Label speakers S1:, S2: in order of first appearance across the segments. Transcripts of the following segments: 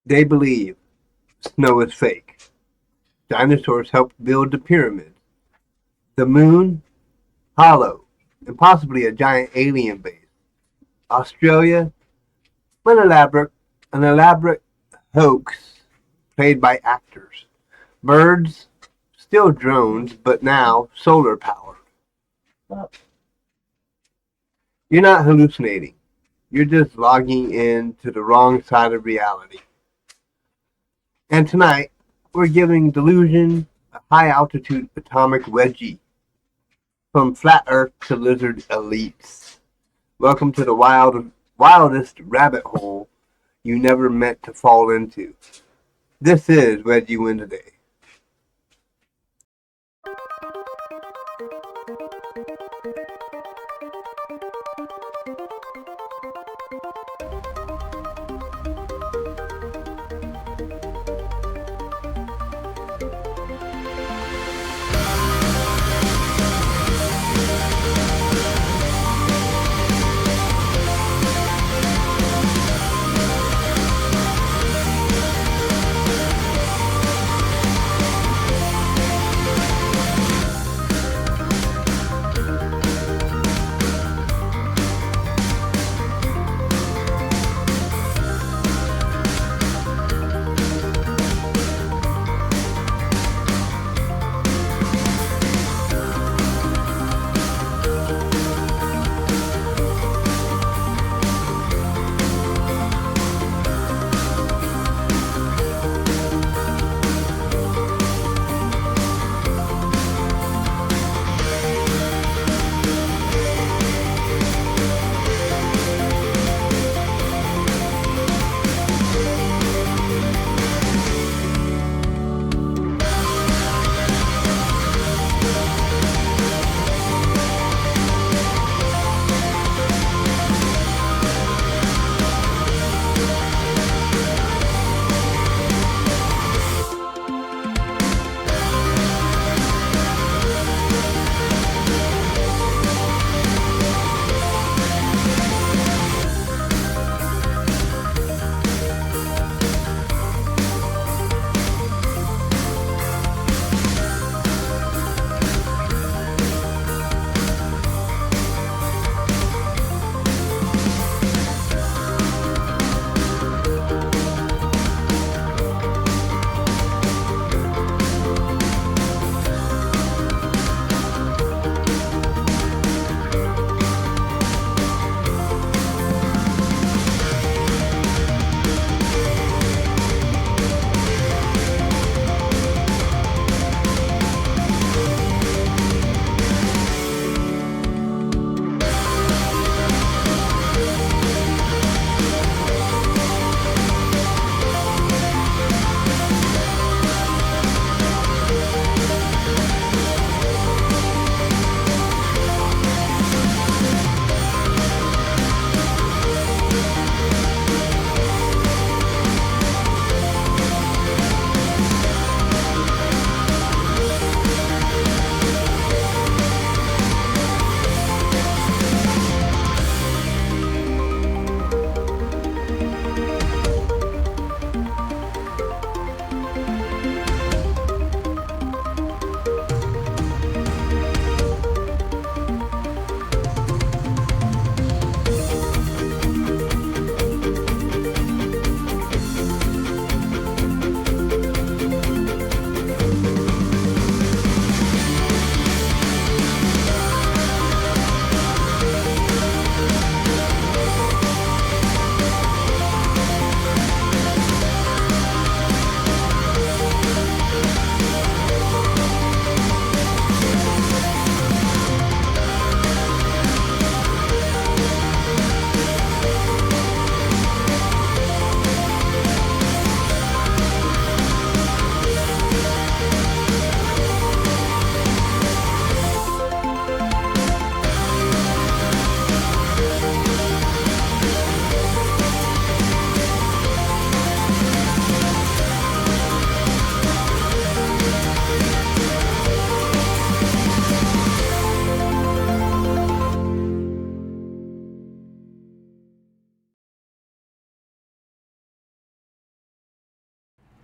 S1: They believe snow is fake. Dinosaurs helped build the pyramids. The moon, hollow, and possibly a giant alien base. Australia, an elaborate hoax played by actors. Birds, still drones, but now solar powered. You're not hallucinating. You're just logging in to the wrong side of reality. And tonight, we're giving delusion a high altitude atomic wedgie. From flat earth to lizard elites. Welcome to the wildest rabbit hole you never meant to fall into. This is Wedgie Wednesday.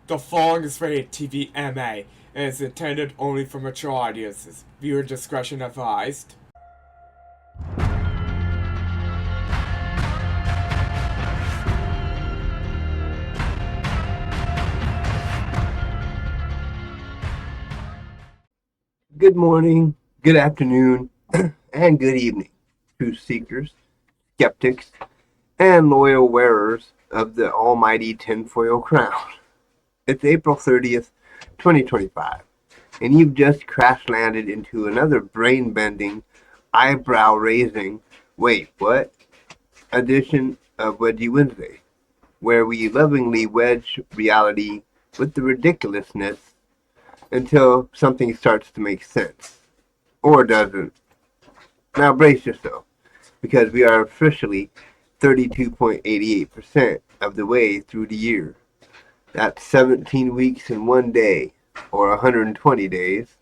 S2: The following is rated TV MA and is intended only for mature audiences. Viewer discretion advised.
S1: Good morning, good afternoon, and good evening, truth seekers, skeptics, and loyal wearers of the almighty tinfoil crown. It's April 30th, 2025, and you've just crash landed into another brain bending, eyebrow raising, wait, what? Edition of Wedgie Wednesday, where we lovingly wedge reality with the ridiculousness until something starts to make sense. Or doesn't. Now brace yourself, because we are officially 32.88% of the way through the year. That's 17 weeks in one day, or 120 days,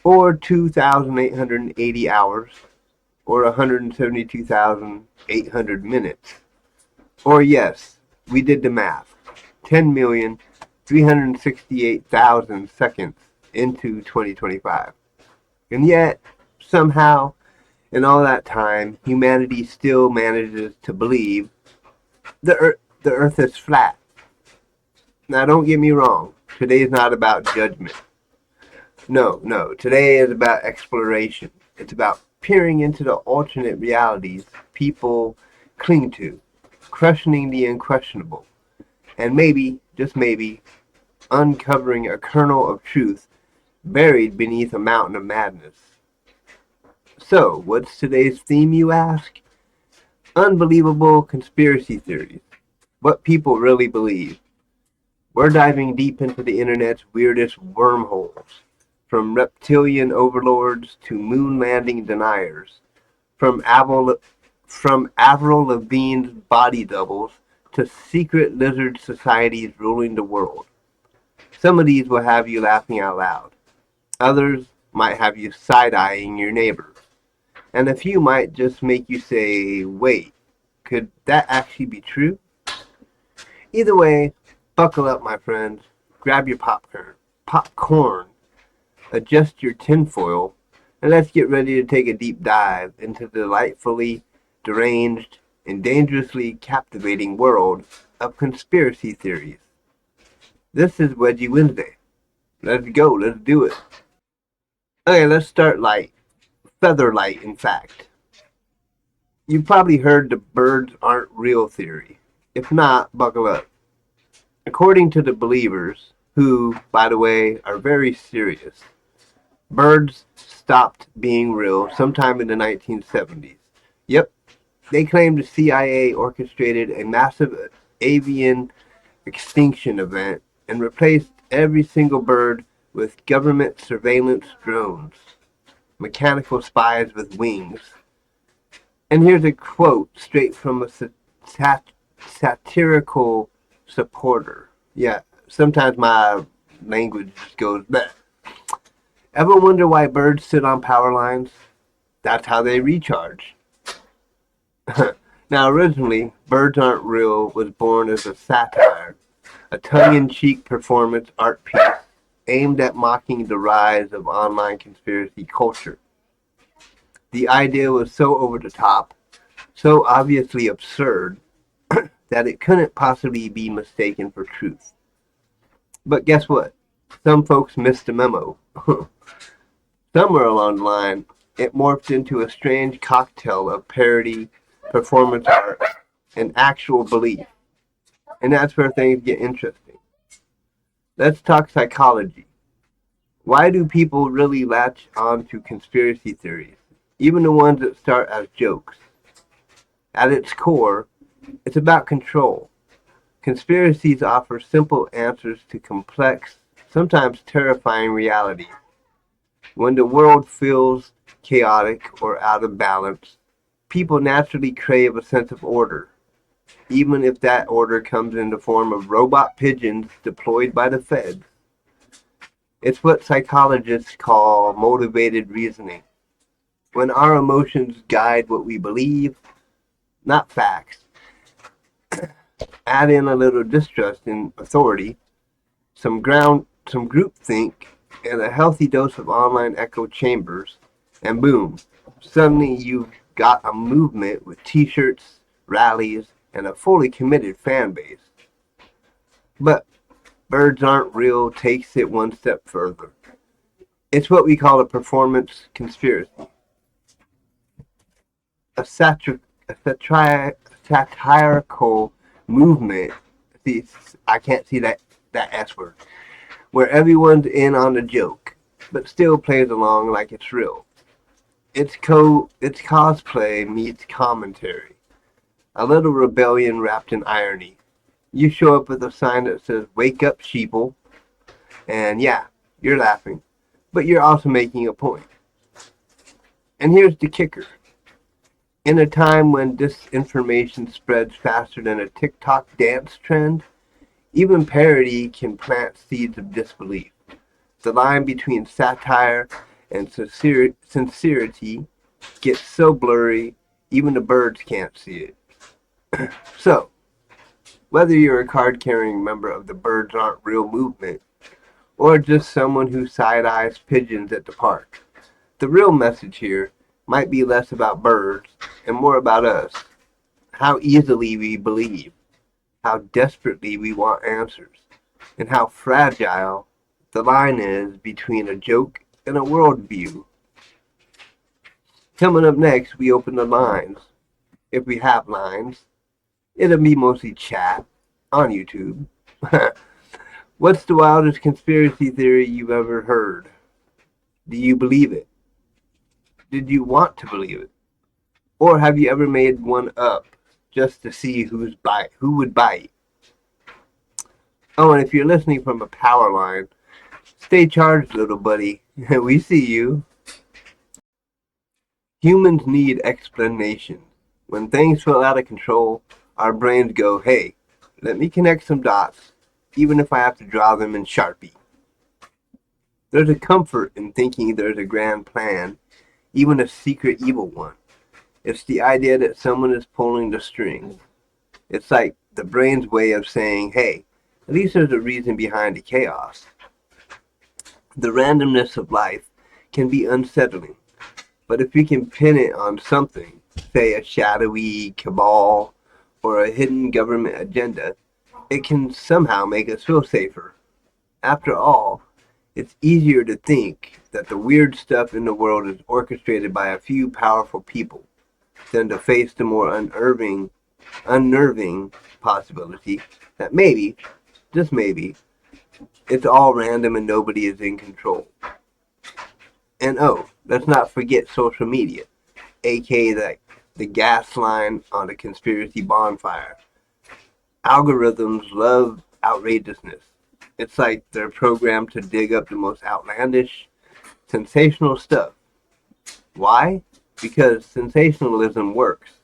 S1: or 2,880 hours, or 172,800 minutes. Or yes, we did the math. 10,368,000 seconds into 2025. And yet, somehow, in all that time, humanity still manages to believe the earth is flat. Now, don't get me wrong. Today is not about judgment. No. Today is about exploration. It's about peering into the alternate realities people cling to, questioning the unquestionable, and maybe, just maybe, uncovering a kernel of truth buried beneath a mountain of madness. So, what's today's theme, you ask? Unbelievable conspiracy theories. What people really believe. We're diving deep into the internet's weirdest wormholes. From reptilian overlords to moon landing deniers. From Avril Lavigne's body doubles to secret lizard societies ruling the world. Some of these will have you laughing out loud. Others might have you side-eyeing your neighbor. And a few might just make you say, wait, could that actually be true? Either way, buckle up, my friends. Grab your popcorn, adjust your tinfoil, and let's get ready to take a deep dive into the delightfully deranged and dangerously captivating world of conspiracy theories. This is Wedgie Wednesday. Let's go, let's do it. Okay, let's start light. Feather light, in fact. You've probably heard the birds aren't real theory. If not, buckle up. According to the believers, who, by the way, are very serious, birds stopped being real sometime in the 1970s. Yep, they claim the CIA orchestrated a massive avian extinction event and replaced every single bird with government surveillance drones, mechanical spies with wings. And here's a quote straight from a satirical supporter. Yeah, sometimes my language just goes back. Ever wonder why birds sit on power lines? That's how they recharge. Now, originally, Birds Aren't Real was born as a satire, a tongue-in-cheek performance art piece aimed at mocking the rise of online conspiracy culture. The idea was so over the top, so obviously absurd, that it couldn't possibly be mistaken for truth. But guess what? Some folks missed the memo. Somewhere along the line, it morphed into a strange cocktail of parody, performance art, and actual belief. And that's where things get interesting. Let's talk psychology. Why do people really latch on to conspiracy theories, even the ones that start as jokes? At its core, it's about control. Conspiracies offer simple answers to complex, sometimes terrifying realities. When the world feels chaotic or out of balance, people naturally crave a sense of order, even if that order comes in the form of robot pigeons deployed by the Feds. It's what psychologists call motivated reasoning. When our emotions guide what we believe, not facts, add in a little distrust in authority, some groupthink, and a healthy dose of online echo chambers, and boom, suddenly you've got a movement with t-shirts, rallies, and a fully committed fan base. But birds aren't real takes it one step further. It's what we call a performance conspiracy, a, satirical movement. See, I can't see that S word, where everyone's in on the joke, but still plays along like it's real. It's cosplay meets commentary, a little rebellion wrapped in irony. You show up with a sign that says "Wake up, sheeple," and yeah, you're laughing, but you're also making a point. And here's the kicker: in a time when disinformation spreads faster than a TikTok dance trend, even parody can plant seeds of disbelief. The line between satire and sincerity gets so blurry, even the birds can't see it. So, whether you're a card carrying member of the Birds Aren't Real movement, or just someone who side eyes pigeons at the park, the real message here might be less about birds and more about us. How easily we believe, how desperately we want answers, and how fragile the line is between a joke and a worldview. Coming up next, we open the lines. If we have lines, it'll be mostly chat on YouTube. What's the wildest conspiracy theory you've ever heard? Do you believe it? Did you want to believe it? Or have you ever made one up just to see who would bite? Oh, and if you're listening from a power line, stay charged, little buddy. We see you. Humans need explanation. When things feel out of control, our brains go, hey, let me connect some dots, even if I have to draw them in Sharpie. There's a comfort in thinking there's a grand plan, even a secret evil one. It's the idea that someone is pulling the strings. It's like the brain's way of saying, hey, at least there's a reason behind the chaos. The randomness of life can be unsettling, but if we can pin it on something, say a shadowy cabal or a hidden government agenda, it can somehow make us feel safer. After all, it's easier to think that the weird stuff in the world is orchestrated by a few powerful people than to face the more unnerving possibility that maybe, just maybe, it's all random and nobody is in control. And oh, let's not forget social media, aka the gas line on a conspiracy bonfire. Algorithms love outrageousness. It's like they're programmed to dig up the most outlandish, sensational stuff. Why? Because sensationalism works.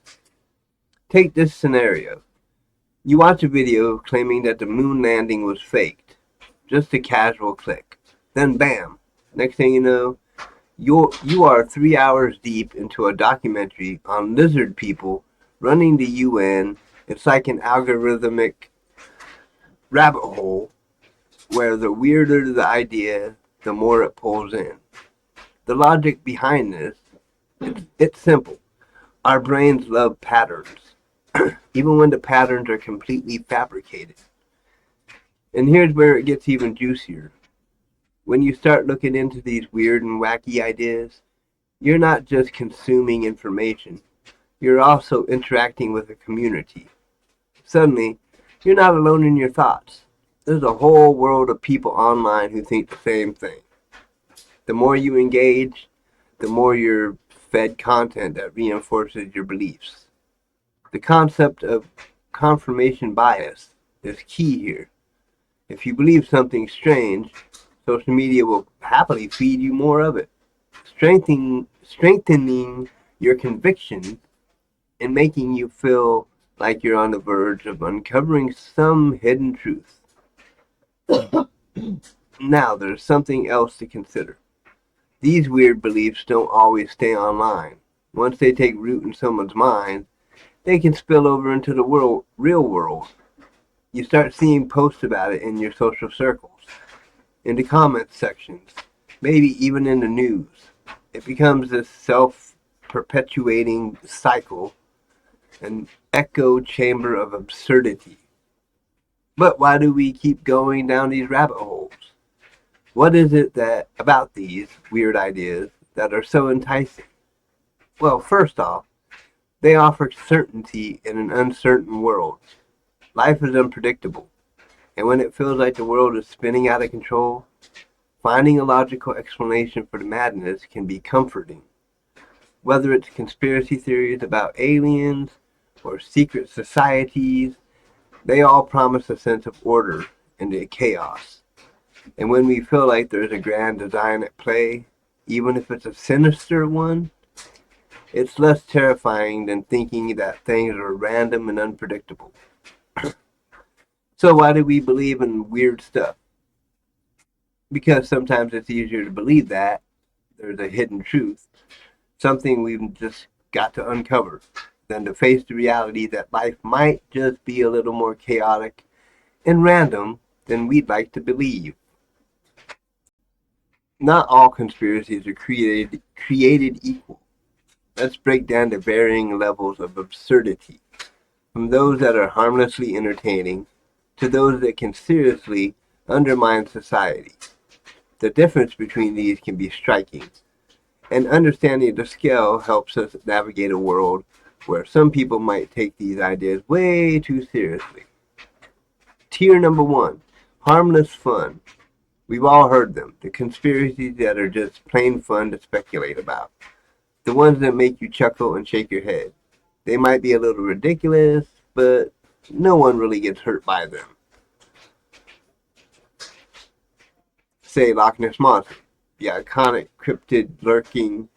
S1: Take this scenario. You watch a video claiming that the moon landing was faked. Just a casual click. Then bam, next thing you know, you are 3 hours deep into a documentary on lizard people running the UN. It's like an algorithmic rabbit hole where the weirder the idea, the more it pulls in. The logic behind this, it's simple. Our brains love patterns, even when the patterns are completely fabricated. And here's where it gets even juicier. When you start looking into these weird and wacky ideas, you're not just consuming information, you're also interacting with a community. Suddenly, you're not alone in your thoughts. There's a whole world of people online who think the same thing. The more you engage, the more you're fed content that reinforces your beliefs. The concept of confirmation bias is key here. If you believe something strange, social media will happily feed you more of it, strengthening your conviction and making you feel like you're on the verge of uncovering some hidden truth. Now, there's something else to consider. These weird beliefs don't always stay online. Once they take root in someone's mind, they can spill over into the real world. You start seeing posts about it in your social circles, in the comments sections, maybe even in the news. It becomes this self-perpetuating cycle, an echo chamber of absurdity. But why do we keep going down these rabbit holes? What is it that about these weird ideas that are so enticing? Well, first off, they offer certainty in an uncertain world. Life is unpredictable, and when it feels like the world is spinning out of control, finding a logical explanation for the madness can be comforting. Whether it's conspiracy theories about aliens or secret societies, they all promise a sense of order in the chaos. And when we feel like there's a grand design at play, even if it's a sinister one, it's less terrifying than thinking that things are random and unpredictable. So why do we believe in weird stuff? Because sometimes it's easier to believe that there's a hidden truth, something we've just got to uncover, than to face the reality that life might just be a little more chaotic and random than we'd like to believe. Not all conspiracies are created equal. Let's break down the varying levels of absurdity, from those that are harmlessly entertaining to those that can seriously undermine society. The difference between these can be striking, and understanding the scale helps us navigate a world where some people might take these ideas way too seriously. Tier number 1, harmless fun. We've all heard them, the conspiracies that are just plain fun to speculate about. The ones that make you chuckle and shake your head. They might be a little ridiculous, but no one really gets hurt by them. Say Loch Ness Monster, the iconic cryptid lurking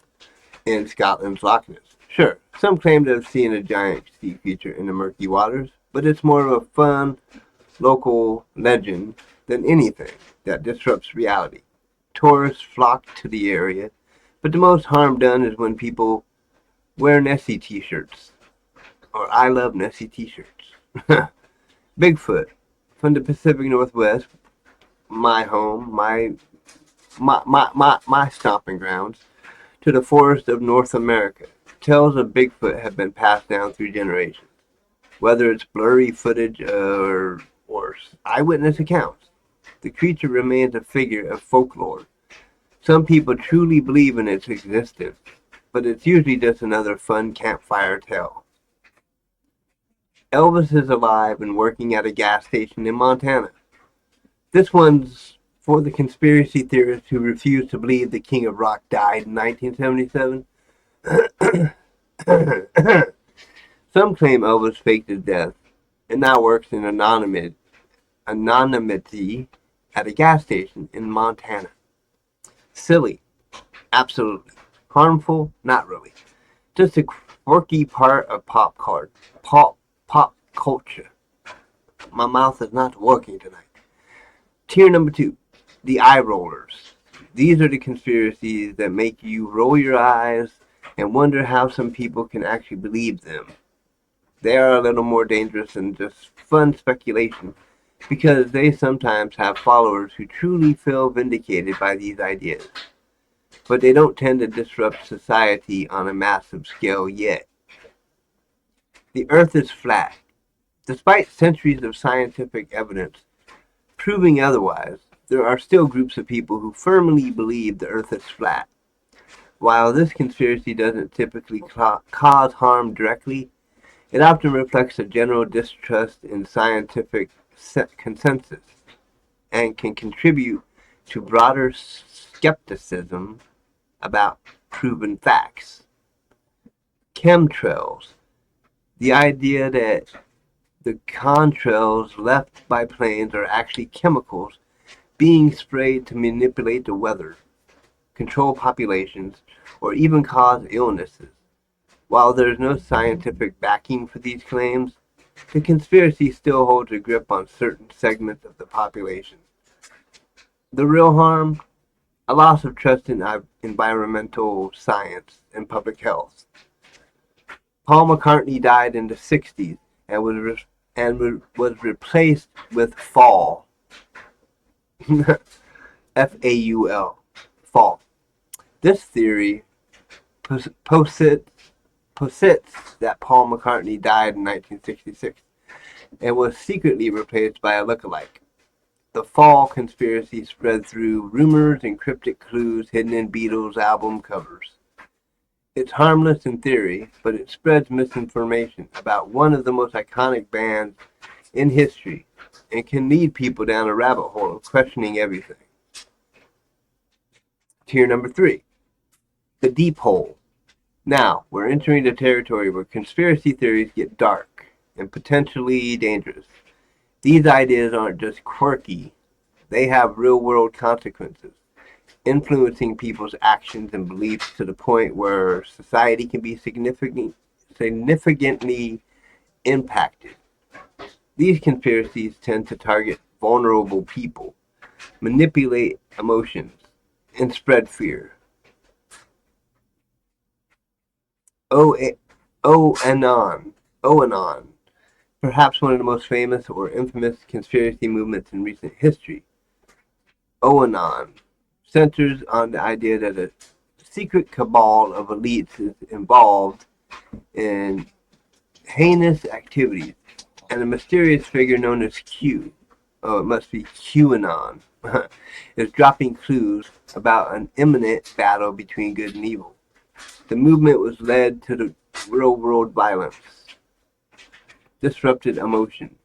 S1: in Scotland's Loch Ness. Sure, some claim to have seen a giant sea creature in the murky waters, but it's more of a fun, local legend than anything that disrupts reality. Tourists flock to the area, but the most harm done is when people wear Nessie t-shirts, or I love Nessie t-shirts. Bigfoot, from the Pacific Northwest, my home, my stomping grounds, to the forest of North America. Tales of Bigfoot have been passed down through generations, whether it's blurry footage or eyewitness accounts. The creature remains a figure of folklore. Some people truly believe in its existence, but it's usually just another fun campfire tale. Elvis is alive and working at a gas station in Montana. This one's for the conspiracy theorists who refuse to believe the King of Rock died in 1977. Some claim Elvis faked his death and now works in anonymity at a gas station in Montana. Silly, absolutely. Harmful, not really. Just a quirky part of pop culture. My mouth is not working tonight. Tier number 2, the eye rollers. These are the conspiracies that make you roll your eyes and wonder how some people can actually believe them. They are a little more dangerous than just fun speculation because they sometimes have followers who truly feel vindicated by these ideas. But they don't tend to disrupt society on a massive scale yet. The earth is flat. Despite centuries of scientific evidence proving otherwise, there are still groups of people who firmly believe the earth is flat. While this conspiracy doesn't typically cause harm directly, it often reflects a general distrust in scientific consensus and can contribute to broader skepticism about proven facts. Chemtrails. The idea that the contrails left by planes are actually chemicals being sprayed to manipulate the weather, control populations, or even cause illnesses. While there is no scientific backing for these claims, the conspiracy still holds a grip on certain segments of the population. The real harm? A loss of trust in environmental science and public health. Paul McCartney died in the 60s and was and was replaced with fall. Faul. Fall. This theory posits that Paul McCartney died in 1966 and was secretly replaced by a look-alike. The fall conspiracy spread through rumors and cryptic clues hidden in Beatles album covers. It's harmless in theory, but it spreads misinformation about one of the most iconic bands in history and can lead people down a rabbit hole of questioning everything. Tier number 3, the deep hole. Now, we're entering the territory where conspiracy theories get dark and potentially dangerous. These ideas aren't just quirky, they have real-world consequences, influencing people's actions and beliefs to the point where society can be significantly impacted. These conspiracies tend to target vulnerable people, manipulate emotions, and spread fear. OAnon, perhaps one of the most famous or infamous conspiracy movements in recent history. OAnon centers on the idea that a secret cabal of elites is involved in heinous activities, and a mysterious figure known as Q, oh, it must be QAnon, is dropping clues about an imminent battle between good and evil. The movement was led to the real-world violence, disrupted elections,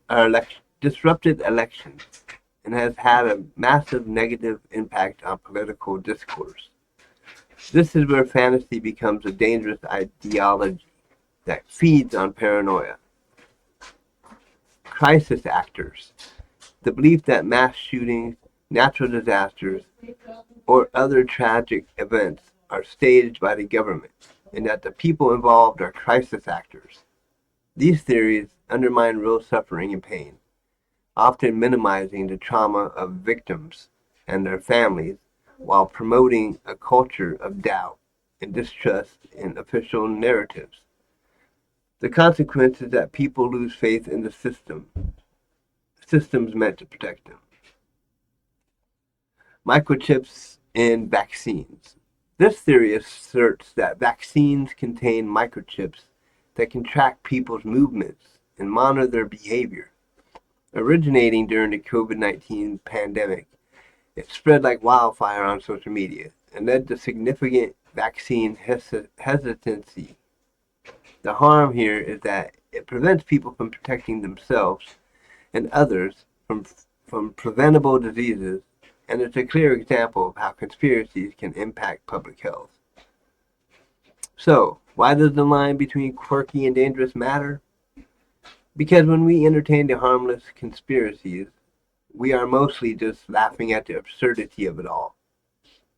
S1: and has had a massive negative impact on political discourse. This is where fantasy becomes a dangerous ideology that feeds on paranoia. Crisis actors. The belief that mass shootings, natural disasters, or other tragic events are staged by the government, and that the people involved are crisis actors. These theories undermine real suffering and pain, often minimizing the trauma of victims and their families while promoting a culture of doubt and distrust in official narratives. The consequence is that people lose faith in the systems meant to protect them. Microchips in vaccines. This theory asserts that vaccines contain microchips that can track people's movements and monitor their behavior. Originating during the COVID-19 pandemic, it spread like wildfire on social media and led to significant vaccine hesitancy. The harm here is that it prevents people from protecting themselves and others from preventable diseases, and it's a clear example of how conspiracies can impact public health. So, why does the line between quirky and dangerous matter? Because when we entertain the harmless conspiracies, we are mostly just laughing at the absurdity of it all.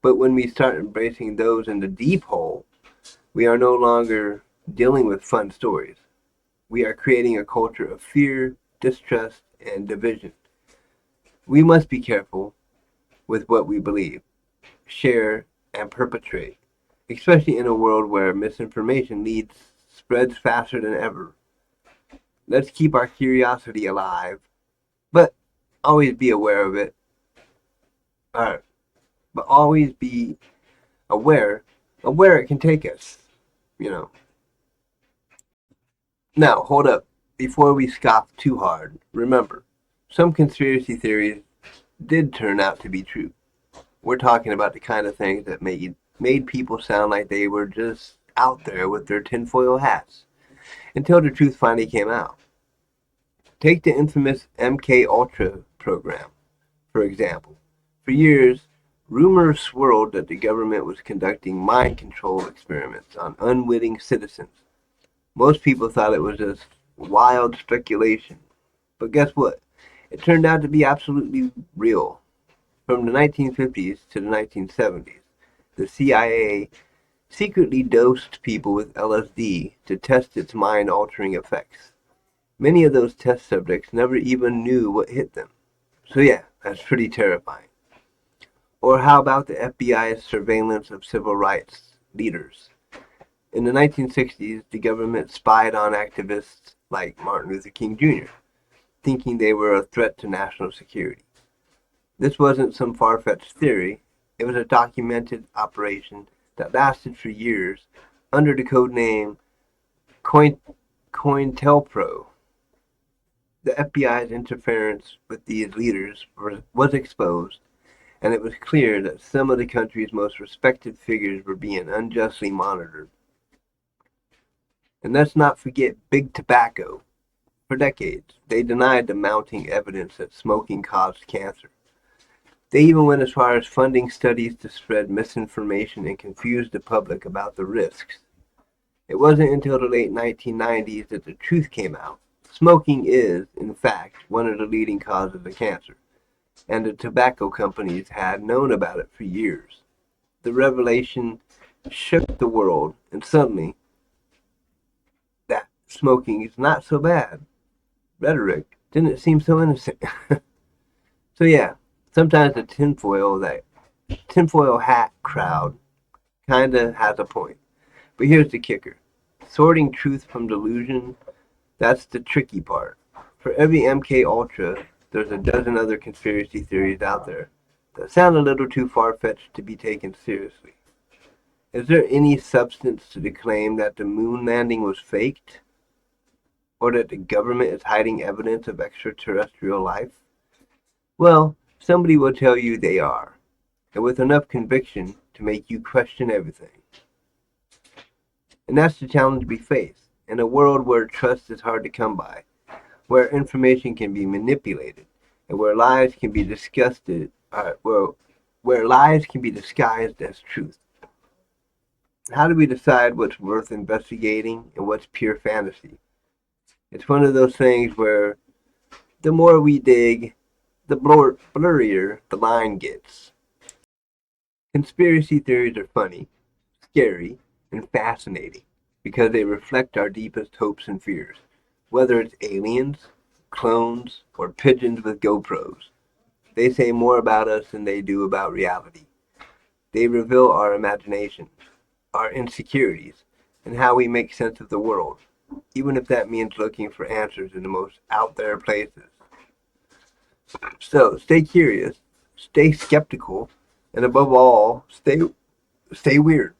S1: But when we start embracing those in the deep hole, we are no longer dealing with fun stories. We are creating a culture of fear, distrust, and division. We must be careful with what we believe, share, and perpetrate, especially in a world where misinformation spreads faster than ever. Let's keep our curiosity alive, but always be aware of it. But always be aware of where it can take us, you know. Now, hold up. Before we scoff too hard, remember, some conspiracy theories did turn out to be true. We're talking about the kind of things that made people sound like they were just out there with their tinfoil hats, until the truth finally came out. Take the infamous MK Ultra program, for example. For years, rumors swirled that the government was conducting mind control experiments on unwitting citizens. Most people thought it was just wild speculation. But guess what? It turned out to be absolutely real. From the 1950s to the 1970s, the CIA secretly dosed people with LSD to test its mind-altering effects. Many of those test subjects never even knew what hit them. So yeah, that's pretty terrifying. Or how about the FBI's surveillance of civil rights leaders? In the 1960s, the government spied on activists like Martin Luther King Jr. thinking they were a threat to national security. This wasn't some far-fetched theory. It was a documented operation that lasted for years under the code name COINTELPRO. The FBI's interference with these leaders was exposed, and it was clear that some of the country's most respected figures were being unjustly monitored. And let's not forget Big Tobacco. For decades, they denied the mounting evidence that smoking caused cancer. They even went as far as funding studies to spread misinformation and confuse the public about the risks. It wasn't until the late 1990s that the truth came out. Smoking is, in fact, one of the leading causes of cancer, and the tobacco companies had known about it for years. The revelation shook the world, and suddenly, that smoking is not so bad rhetoric didn't seem so innocent. So yeah, sometimes the tinfoil hat crowd kinda has a point. But here's the kicker. Sorting truth from delusion, that's the tricky part. For every MK Ultra, there's a dozen other conspiracy theories out there that sound a little too far-fetched to be taken seriously. Is there any substance to the claim that the moon landing was faked? Or that the government is hiding evidence of extraterrestrial life? Well, somebody will tell you they are, and with enough conviction to make you question everything. And that's the challenge we face. In a world where trust is hard to come by, where information can be manipulated, and where lies can be where lies can be disguised as truth. How do we decide what's worth investigating and what's pure fantasy? It's one of those things where the more we dig, the blurrier the line gets. Conspiracy theories are funny, scary, and fascinating because they reflect our deepest hopes and fears, whether it's aliens, clones, or pigeons with GoPros. They say more about us than they do about reality. They reveal our imagination, our insecurities, and how we make sense of the world, even if that means looking for answers in the most out there places. So stay curious, stay skeptical, and above all, stay weird.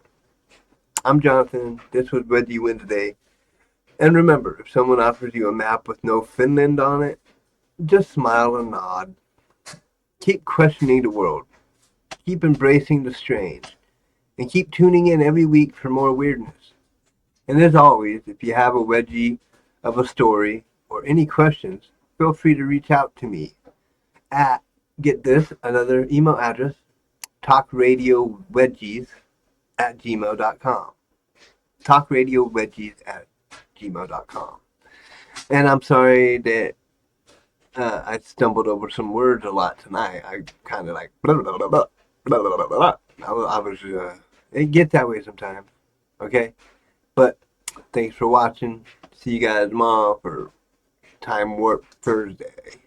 S1: I'm Jonathan. This was Wedgie Wednesday. And remember, if someone offers you a map with no Finland on it, just smile and nod. Keep questioning the world. Keep embracing the strange. And keep tuning in every week for more weirdness. And as always, if you have a wedgie of a story or any questions, feel free to reach out to me at, get this, another email address, talkradiowedgies@gmail.com. Talkradiowedgies@gmail.com. And I'm sorry that I stumbled over some words a lot tonight. I kind of like blah, blah, blah, blah, blah, blah, blah, blah. I was it gets that way sometimes. Okay? But thanks for watching. See you guys tomorrow for Time Warp Thursday.